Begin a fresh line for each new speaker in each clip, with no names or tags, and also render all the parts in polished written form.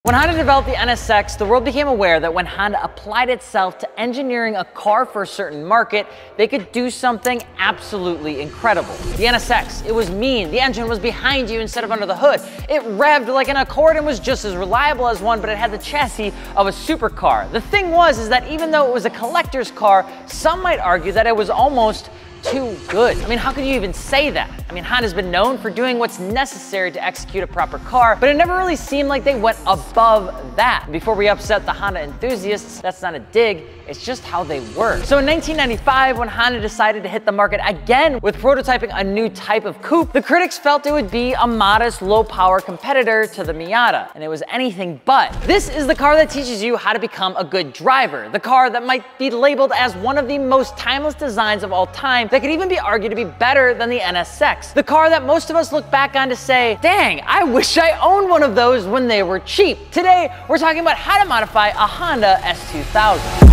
When Honda developed the NSX, the world became aware that when Honda applied itself to engineering a car for a certain market, they could do something absolutely incredible. The NSX, it was mean. The engine was behind you instead of under the hood. It revved like an Accord and was just as reliable as one, but it had the chassis of a supercar. The thing was that even though it was a collector's car, some might argue that it was almost too good. I mean, how could you even say that? I mean, Honda's been known for doing what's necessary to execute a proper car, but it never really seemed like they went above that. Before we upset the Honda enthusiasts, that's not a dig, it's just how they were. So in 1995, when Honda decided to hit the market again with prototyping a new type of coupe, the critics felt it would be a modest, low-power competitor to the Miata, and it was anything but. This is the car that teaches you how to become a good driver, the car that might be labeled as one of the most timeless designs of all time, that could even be argued to be better than the NSX. The car that most of us look back on to say, dang, I wish I owned one of those when they were cheap. Today, we're talking about how to modify a Honda S2000.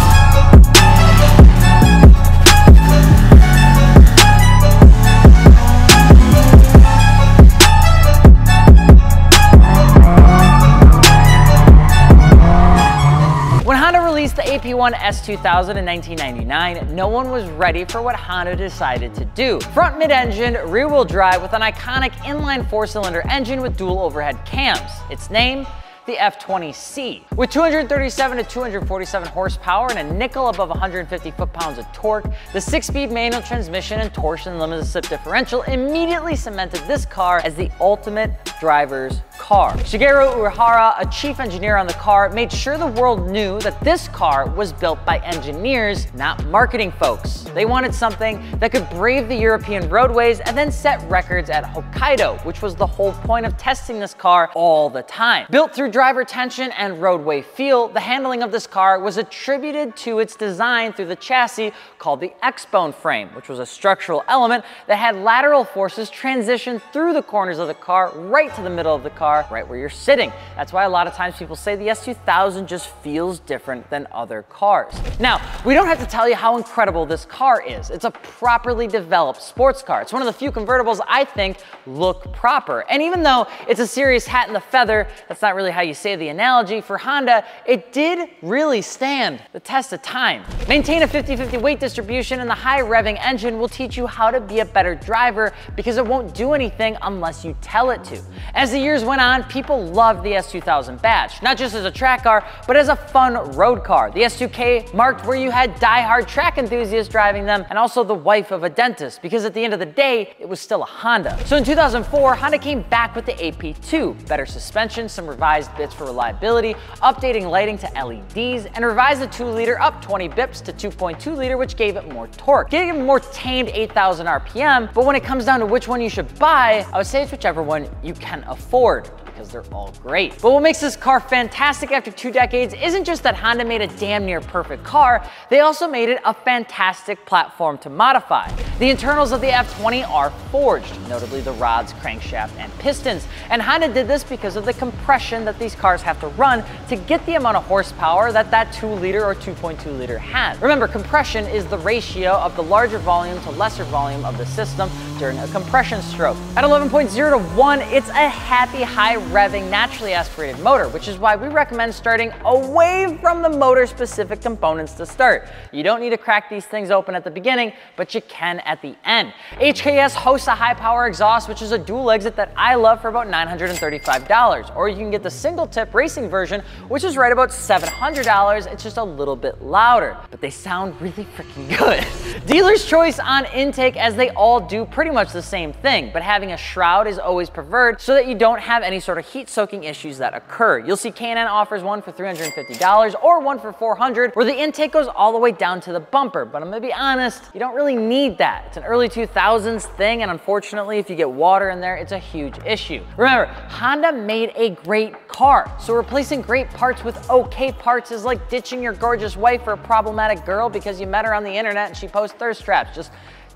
The AP1 S2000 in 1999, no one was ready for what Honda decided to do. Front mid-engine, rear-wheel drive with an iconic inline four-cylinder engine with dual overhead cams. Its name? The F20C. With 237 to 247 horsepower and a nickel above 150 foot-pounds of torque, the 6-speed manual transmission and torsion limited slip differential immediately cemented this car as the ultimate driver's car. Shigeru Uehara, a chief engineer on the car, made sure the world knew that this car was built by engineers, not marketing folks. They wanted something that could brave the European roadways and then set records at Hokkaido, which was the whole point of testing this car all the time. Built through driver tension and roadway feel, the handling of this car was attributed to its design through the chassis called the X-bone frame, which was a structural element that had lateral forces transition through the corners of the car right to the middle of the car, right where you're sitting. That's why a lot of times people say the S2000 just feels different than other cars. Now, we don't have to tell you how incredible this car is. It's a properly developed sports car. It's one of the few convertibles I think look proper. And even though it's a serious hat in the feather, that's not really how you say the analogy, for Honda, it did really stand the test of time. Maintain a 50-50 weight distribution, and the high revving engine will teach you how to be a better driver because it won't do anything unless you tell it to. As the years went on, people loved the S2000 badge, not just as a track car, but as a fun road car. The S2K marked where you had die-hard track enthusiasts driving them, and also the wife of a dentist, because at the end of the day, it was still a Honda. So in 2004, Honda came back with the AP2, better suspension, some revised bits for reliability, updating lighting to LEDs, and revised the 2-liter up 20 bips to 2.2-liter, which gave it more torque. Gave it more tamed 8,000 RPM, but when it comes down to which one you should buy, I would say it's whichever one you can afford, because they're all great. But what makes this car fantastic after 2 decades isn't just that Honda made a damn near perfect car, they also made it a fantastic platform to modify. The internals of the F20 are forged, notably the rods, crankshaft, and pistons. And Honda did this because of the compression that these cars have to run to get the amount of horsepower that 2-liter or 2.2-liter has. Remember, compression is the ratio of the larger volume to lesser volume of the system during a compression stroke. At 11.0 to 1, it's a happy, high-revving, naturally aspirated motor, which is why we recommend starting away from the motor-specific components to start. You don't need to crack these things open at the beginning, but you can at the end. HKS hosts a high-power exhaust, which is a dual exit that I love for about $935, or you can get the single-tip racing version, which is right about $700. It's just a little bit louder, but they sound really freaking good. Dealer's choice on intake, as they all do pretty much the same thing, but having a shroud is always preferred so that you don't have any sort of heat-soaking issues that occur. You'll see K&N offers one for $350 or one for $400, where the intake goes all the way down to the bumper, but I'm gonna be honest, you don't really need that. It's an early 2000s thing, and unfortunately, if you get water in there, it's a huge issue. Remember, Honda made a great car, so replacing great parts with okay parts is like ditching your gorgeous wife for a problematic girl because you met her on the internet and she posts thirst traps. Just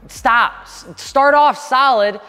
stop. Start off solid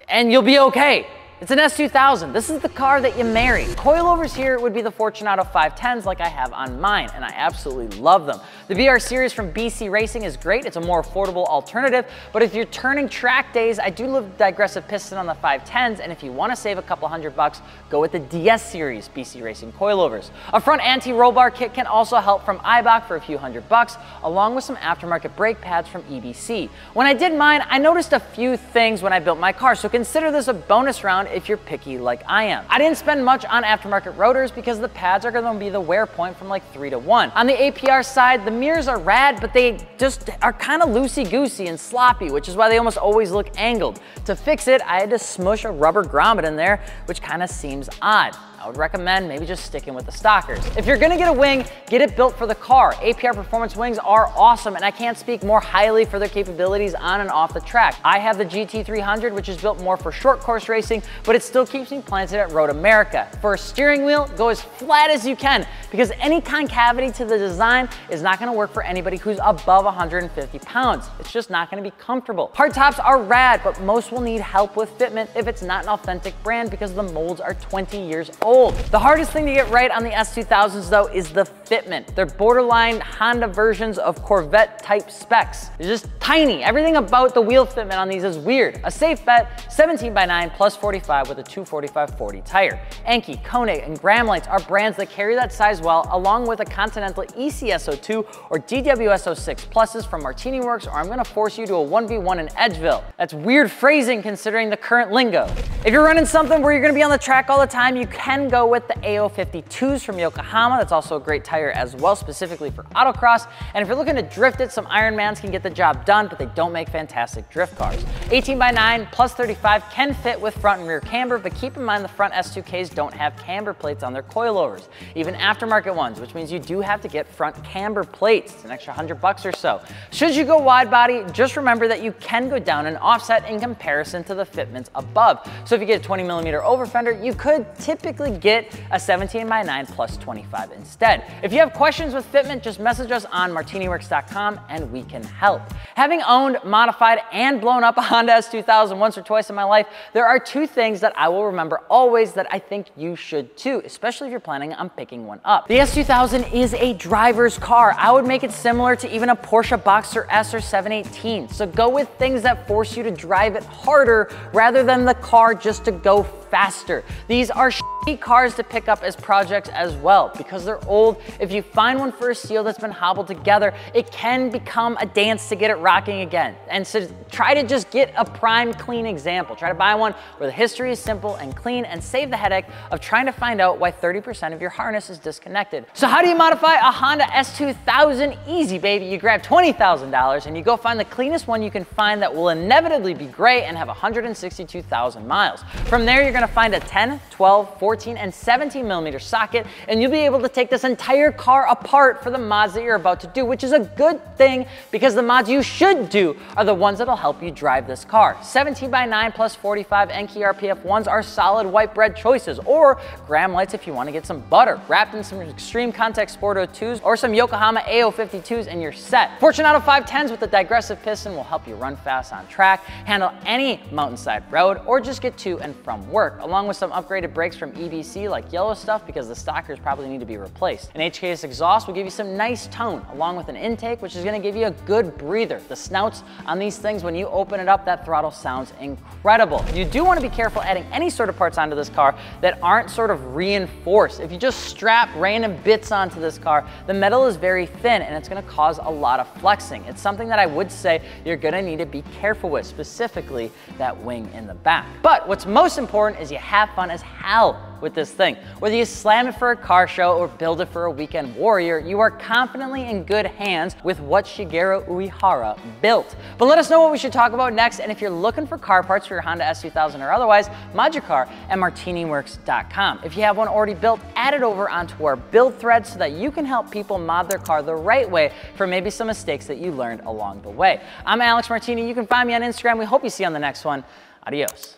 and you'll be okay. It's an S2000. This is the car that you marry. Coilovers here would be the Fortunato 510s like I have on mine, and I absolutely love them. The BR series from BC Racing is great. It's a more affordable alternative, but if you're turning track days, I do love the digressive piston on the 510s, and if you want to save a couple $100, go with the DS series BC Racing coilovers. A front anti-roll bar kit can also help from Eibach for a few $100, along with some aftermarket brake pads from EBC. When I did mine, I noticed a few things when I built my car, so consider this a bonus round if you're picky like I am. I didn't spend much on aftermarket rotors because the pads are going to be the wear point from like 3 to 1. On the APR side, the mirrors are rad, but they just are kind of loosey-goosey and sloppy, which is why they almost always look angled. To fix it, I had to smush a rubber grommet in there, which kind of seems odd. I would recommend maybe just sticking with the stockers. If you're gonna get a wing, get it built for the car. APR Performance wings are awesome, and I can't speak more highly for their capabilities on and off the track. I have the GT300, which is built more for short course racing, but it still keeps me planted at Road America. For a steering wheel, go as flat as you can, because any concavity to the design is not gonna work for anybody who's above 150 pounds. It's just not gonna be comfortable. Hardtops are rad, but most will need help with fitment if it's not an authentic brand because the molds are 20 years old. The hardest thing to get right on the S2000s though is the fitment. They're borderline Honda versions of Corvette type specs. They're just tiny. Everything about the wheel fitment on these is weird. A safe bet, 17x9 plus 45 with a 245/40 tire. Enkei, Koenig, and Graham lights are brands that carry that size well, along with a Continental ECSO2 or DWSO6 pluses from Martini Works, or I'm gonna force you to a 1v1 in Edgeville. That's weird phrasing considering the current lingo. If you're running something where you're gonna be on the track all the time, you can go with the AO52s from Yokohama. That's also a great tire as well, specifically for autocross. And if you're looking to drift it, some Ironmans can get the job done, but they don't make fantastic drift cars. 18x9 plus 35 can fit with front and rear camber, but keep in mind the front S2Ks don't have camber plates on their coilovers, even aftermarket ones, which means you do have to get front camber plates. It's an extra $100 or so. Should you go wide body, just remember that you can go down an offset in comparison to the fitments above. So if you get a 20mm over fender, you could typically get a 17x9 plus 25 instead. If you have questions with fitment, just message us on martiniworks.com and we can help. Having owned, modified, and blown up a Honda S2000 once or twice in my life, there are two things that I will remember always that I think you should too, especially if you're planning on picking one up. The S2000 is a driver's car. I would make it similar to even a Porsche Boxster S or 718. So go with things that force you to drive it harder rather than the car just to go faster. These are shitty cars to pick up as projects as well because they're old. If you find one for a steal that's been hobbled together, it can become a dance to get it rocking again. And so try to just get a prime clean example. Try to buy one where the history is simple and clean and save the headache of trying to find out why 30% of your harness is disconnected. So how do you modify a Honda S2000? Easy, baby. You grab $20,000 and you go find the cleanest one you can find that will inevitably be gray and have 162,000 miles. From there, you're gonna find a 10, 12, 14, and 17mm socket, and you'll be able to take this entire car apart for the mods that you're about to do, which is a good thing because the mods you should do are the ones that'll help you drive this car. 17x9 plus 45 Enkei RPF ones are solid white bread choices, or Graham lights if you want to get some butter, wrapped in some Extreme Contact Sporto 2s or some Yokohama AO52s and you're set. Fortunato 510s with the digressive piston will help you run fast on track, handle any mountainside road, or just get to and from work, along with some upgraded brakes from EBC like yellow stuff because the stockers probably need to be replaced. An HKS exhaust will give you some nice tone, along with an intake which is going to give you a good breather. The snouts on these things, when you open it up, that throttle sounds incredible. You do want to be careful adding any sort of parts onto this car that aren't sort of reinforced. If you just strap random bits onto this car, the metal is very thin and it's going to cause a lot of flexing. It's something that I would say you're going to need to be careful with, specifically that wing in the back. But what's most important is you have fun as hell with this thing. Whether you slam it for a car show or build it for a weekend warrior, you are confidently in good hands with what Shigeru Uehara built. But let us know what we should talk about next, and if you're looking for car parts for your Honda S2000 or otherwise, mod your car at martiniworks.com. If you have one already built, add it over onto our build thread so that you can help people mod their car the right way for maybe some mistakes that you learned along the way. I'm Alex Martini. You can find me on Instagram. We hope you see you on the next one. Adios.